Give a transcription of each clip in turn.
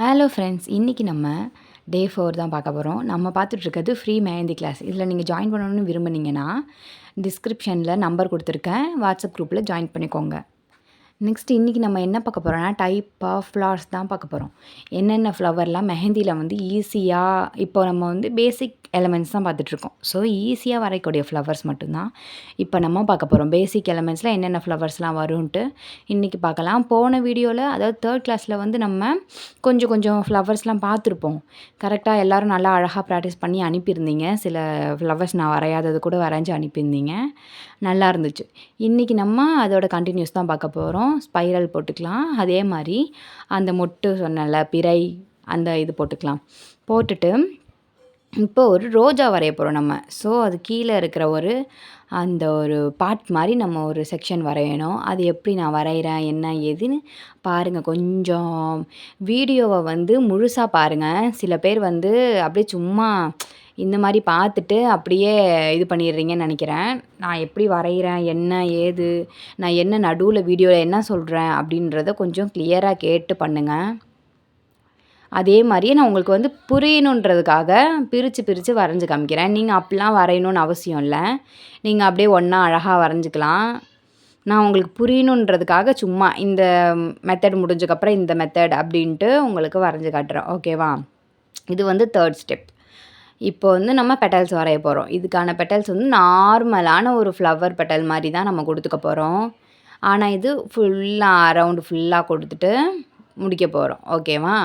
Hello friends, இன்றைக்கி நம்ம டே 4 தான் பார்க்க போகிறோம். நம்ம பார்த்துட்ருக்கிறது ஃப்ரீ மெஹந்தி கிளாஸ். இதில் நீங்கள் ஜாயின் பண்ணணும்னு விரும்புனீங்கன்னா டிஸ்கிரிப்ஷனில் நம்பர் கொடுத்துருக்கேன். வாட்ஸ்அப் குரூப்பில் ஜாயின் பண்ணிக்கோங்க. நெக்ஸ்ட் இன்றைக்கி நம்ம என்ன பார்க்க போகிறோம்னா டைப் ஆஃப் ஃப்ளவர்ஸ் தான் பார்க்க போகிறோம். என்னென்ன ஃப்ளவர்லாம் மெஹந்தியில் வந்து ஈஸியாக இப்போ நம்ம வந்து பேசிக் எலமெண்ட்ஸ் தான் பார்த்துட்ருக்கோம். ஸோ ஈஸியாக வரையக்கூடிய ஃப்ளவர்ஸ் மட்டும்தான் இப்போ நம்ம பார்க்க போகிறோம். பேசிக் எலமெண்ட்ஸில் என்னென்ன ஃப்ளவர்ஸ்லாம் வரும்ன்ட்டு இன்றைக்கி பார்க்கலாம். போன வீடியோவில் அதாவது 3rd கிளாஸில் வந்து நம்ம கொஞ்சம் ஃப்ளவர்ஸ்லாம் பார்த்துருப்போம். கரெக்டாக எல்லோரும் நல்லா அழகாக ப்ராக்டிஸ் பண்ணி அனுப்பியிருந்தீங்க. சில ஃப்ளவர்ஸ் நான் வரையாதது கூட வரைஞ்சி அனுப்பியிருந்தீங்க. நல்லா இருந்துச்சு. இன்றைக்கி நம்ம அதோட கண்டினியூஸ் தான் பார்க்க போகிறோம். ஸ்பைரல் போட்டுக்கலாம். அதே மாதிரி அந்த மொட்டு சொன்னல பிறை அந்த இது போட்டுக்கலாம். போட்டுட்டு இப்போ ஒரு ரோஜா வரைய போகிறோம் நம்ம. ஸோ அது கீழே இருக்கிற அந்த ஒரு பார்ட் மாதிரி நம்ம ஒரு செக்ஷன் வரையணும். அது எப்படி நான் வரைகிறேன் என்ன ஏதுன்னு பாருங்கள். கொஞ்சம் வீடியோவை வந்து முழுசாக பாருங்கள். சில பேர் வந்து அப்படியே சும்மா இந்த மாதிரி பார்த்துட்டு அப்படியே இது பண்ணிடுறீங்கன்னு நினைக்கிறேன். நான் எப்படி வரைகிறேன் என்ன ஏது நான் என்ன நடுவில் வீடியோவில் என்ன சொல்கிறேன் அப்படின்றத கொஞ்சம் கிளியராக கேட்டு பண்ணுங்கள். அதே மாதிரியே நான் உங்களுக்கு வந்து புரியணுன்றதுக்காக பிரித்து வரைஞ்சி காமிக்கிறேன். நீங்கள் அப்படிலாம் வரையணுன்னு அவசியம் இல்லை. நீங்கள் அப்படியே ஒன்றா அழகாக வரைஞ்சிக்கலாம். நான் உங்களுக்கு புரியணுன்றதுக்காக சும்மா இந்த மெத்தட் முடிஞ்சக்கப்புறம் இந்த மெத்தட் அப்படின்ட்டு உங்களுக்கு வரைஞ்சி காட்டுறேன். ஓகேவா? இது வந்து 3rd ஸ்டெப். இப்போ வந்து நம்ம பெட்டல்ஸ் வரைய போகிறோம். இதுக்கான பெட்டல்ஸ் வந்து நார்மலான ஒரு ஃப்ளவர் பெட்டல் மாதிரி தான் நம்ம கொடுத்துக்க போகிறோம். ஆனால் இது ஃபுல்லாக அரவுண்டு ஃபுல்லாக கொடுத்துட்டு முடிக்க போகிறோம். ஓகேவா?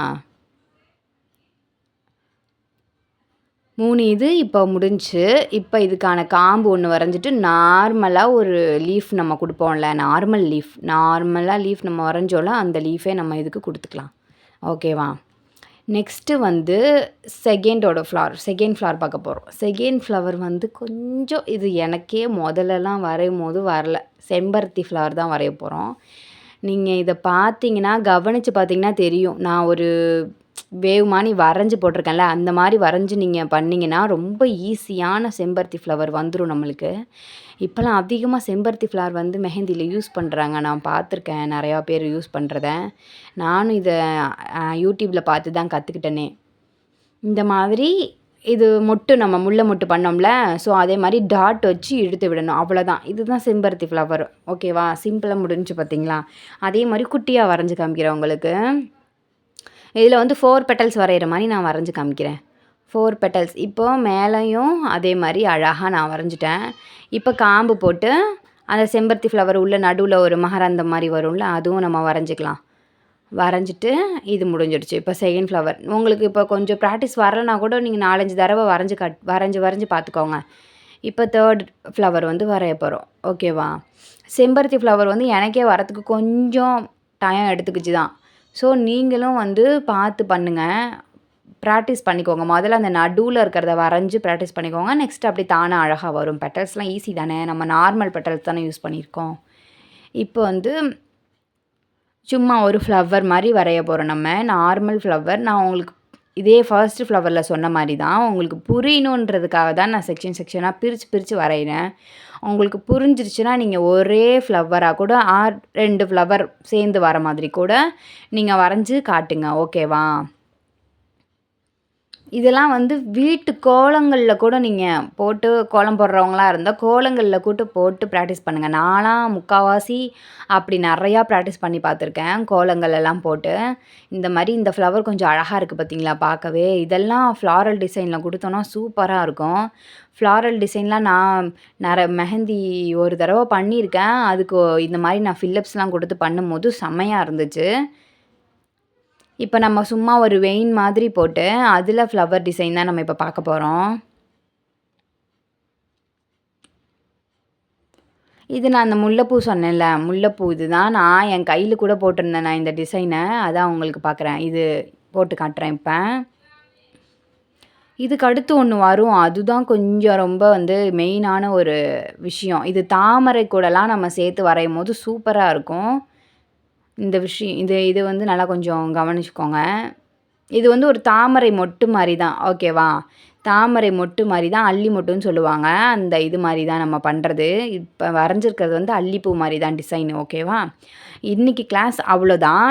3 இது இப்போ முடிஞ்சு. இப்போ இதுக்கான காம்பு ஒன்று வரைஞ்சிட்டு நார்மலாக ஒரு லீஃப் நம்ம கொடுப்போம்ல, நார்மலாக லீஃப் நம்ம வரைஞ்சோம்ல அந்த லீஃபே நம்ம இதுக்கு கொடுத்துக்கலாம். ஓகேவா? நெக்ஸ்ட்டு வந்து செகண்ட் ஃப்ளவர் பார்க்க போகிறோம். செகண்ட் ஃப்ளவர் வந்து கொஞ்சம் இது எனக்கே முதல்லலாம் வரையும் போது வரல. செம்பருத்தி ஃப்ளவர் தான் வரைய போகிறோம். நீங்கள் இதை பார்த்தீங்கன்னா கவனித்து பார்த்தீங்கன்னா தெரியும். நான் ஒரு வேவ் மாதிரி வரைஞ்சி போட்டிருக்கேன்ல, அந்த மாதிரி வரைஞ்சி நீங்கள் பண்ணிங்கன்னா ரொம்ப ஈஸியான செம்பருத்தி ஃப்ளவர் வந்துடும் நம்மளுக்கு. இப்போலாம் அதிகமாக செம்பருத்தி ஃப்ளவர் வந்து மெஹந்தியில் யூஸ் பண்ணுறாங்க. நான் பார்த்துருக்கேன் நிறையா பேர் யூஸ் பண்ணுறத. நானும் இதை யூடியூப்பில் பார்த்து தான் கற்றுக்கிட்டேனே. இந்த மாதிரி இது மொட்டு நம்ம முல்லை மொட்டு பண்ணோம்ல, ஸோ அதே மாதிரி டாட் வச்சு இழுத்து விடணும். அவ்வளோதான். இதுதான் செம்பருத்தி ஃப்ளவர். ஓகேவா? சிம்பிளாக முடிஞ்சு பார்த்தீங்களா? அதே மாதிரி குட்டியாக வரைஞ்சி காமிக்கிறேன் உங்களுக்கு. இதில் வந்து 4 பெட்டல்ஸ் வரைகிற மாதிரி நான் வரைஞ்சி காமிக்கிறேன். 4 பெட்டல்ஸ். இப்போது மேலேயும் அதே மாதிரி அழகாக நான் வரைஞ்சிட்டேன். இப்போ காம்பு போட்டு அந்த செம்பருத்தி ஃப்ளவர் உள்ள நடுவில் ஒரு மகரந்தம் மாதிரி வரும்ல, அதுவும் நம்ம வரைஞ்சிக்கலாம். வரைஞ்சிட்டு இது முடிஞ்சிடுச்சு. இப்போ செகண்ட் ஃப்ளவர். உங்களுக்கு இப்போ கொஞ்சம் ப்ராக்டிஸ் வரலைனா கூட நீங்கள் 4-5 தடவை வரைஞ்சி பார்த்துக்கோங்க. இப்போ 3rd ஃப்ளவர் வந்து வரைய போகிறோம். ஓகேவா? செம்பருத்தி ஃப்ளவர் வந்து எனக்கே வரத்துக்கு கொஞ்சம் டைம் எடுத்துக்கிச்சு தான். ஸோ நீங்களும் வந்து பார்த்து பண்ணுங்கள். ப்ராக்டிஸ் பண்ணிக்கோங்க. முதல்ல அந்த நடுவில் இருக்கிறத வரைஞ்சி ப்ராக்டிஸ் பண்ணிக்கோங்க. நெக்ஸ்ட் அப்படி தானே அழகாக வரும். பெட்டல்ஸ்லாம் ஈஸி தானே. நம்ம நார்மல் பெட்டல்ஸ் தானே யூஸ் பண்ணியிருக்கோம். இப்போ வந்து சும்மா ஒரு ஃப்ளவர் மாதிரி வரைய போகிறோம் நம்ம. Normal flower. நான் உங்களுக்கு இதே ஃபர்ஸ்ட் ஃப்ளவரில் சொன்ன மாதிரி தான். உங்களுக்கு புரியணுன்றதுக்காக தான் நான் செக்ஷனாக பிரித்து வரைகிறேன். உங்களுக்கு புரிஞ்சிருச்சுன்னா நீங்கள் ஒரே ஃப்ளவராக கூட 2 ஃப்ளவர் சேர்ந்து வர மாதிரி கூட நீங்கள் வரைஞ்சி காட்டுங்க. ஓகேவா? இதெல்லாம் வந்து வீட்டு கோலங்களில் கூட நீங்கள் போட்டு கோலம் போடுறவங்களா இருந்தால் கோலங்களில் கூட போட்டு ப்ராக்டிஸ் பண்ணுங்கள். நான்லாம் முக்கால்வாசி அப்படி நிறையா ப்ராக்டிஸ் பண்ணி பார்த்துருக்கேன். கோலங்கள் எல்லாம் போட்டு இந்த மாதிரி இந்த ஃப்ளவர் கொஞ்சம் அழகாக இருக்குது பார்த்தீங்களா பார்க்கவே. இதெல்லாம் ஃப்ளாரல் டிசைனில் கொடுத்தோன்னா சூப்பராக இருக்கும். ஃப்ளாரல் டிசைன்லாம் நான் மெஹந்தி ஒரு தடவை பண்ணியிருக்கேன். அதுக்கு இந்த மாதிரி நான் ஃபில்லப்ஸ்லாம் கொடுத்து பண்ணும்போது செம்மையாக இருந்துச்சு. இப்போ நம்ம சும்மா ஒரு வெயின் மாதிரி போட்டு அதில் ஃப்ளவர் டிசைன் தான் நம்ம இப்போ பார்க்க போகிறோம். இது நான் அந்த முல்லைப்பூ சொன்னேன்ல, முல்லைப்பூ இது தான். நான் என் கையில் கூட போட்டிருந்தேன் நான் இந்த டிசைனை. அதான் உங்களுக்கு பார்க்குறேன். இது போட்டு காட்டுறேன் இப்போ. இதுக்கு அடுத்து ஒன்று வரும். அதுதான் கொஞ்சம் ரொம்ப வந்து மெயினான ஒரு விஷயம். இது தாமரை கூடலாம் நம்ம சேர்த்து வரையும் போது சூப்பராக இருக்கும். இந்த விஷயம் இது வந்து நல்லா கொஞ்சம் கவனிச்சுக்கோங்க. இது வந்து ஒரு தாமரை மொட்டு மாதிரி தான், ஓகேவா? தாமரை மொட்டு மாதிரி தான், அல்லி மொட்டுன்னு சொல்லுவாங்க. அந்த இது மாதிரி தான் நம்ம பண்ணுறது. இப்போ வரைஞ்சிருக்கிறது வந்து அல்லிப்பூ மாதிரி தான் டிசைன், ஓகேவா? இன்றைக்கி கிளாஸ் அவ்வளோதான்.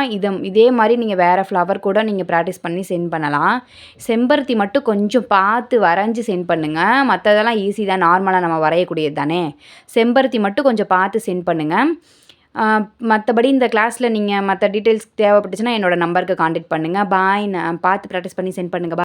இதே மாதிரி நீங்கள் வேறு ஃப்ளவர் கூட நீங்கள் ப்ராக்டிஸ் பண்ணி சென்ட் பண்ணலாம். செம்பருத்தி மட்டும் கொஞ்சம் பார்த்து வரைஞ்சி சென்ட் பண்ணுங்கள். மற்றதெல்லாம் ஈஸி தான், நார்மலாக நம்ம வரையக்கூடியது தானே. செம்பருத்தி மட்டும் கொஞ்சம் பார்த்து சென்ட் பண்ணுங்கள். மற்றபடி இந்த கிளாஸில் நீங்கள் மற்ற டீட்டெயில்ஸ் தேவைப்பட்டுச்சுன்னா என்னோடய நம்பருக்கு காண்டாக்ட் பண்ணுங்கள். பாய். நான் பார்த்து ப்ராக்டிஸ் பண்ணி சென்ட் பண்ணுங்கள்.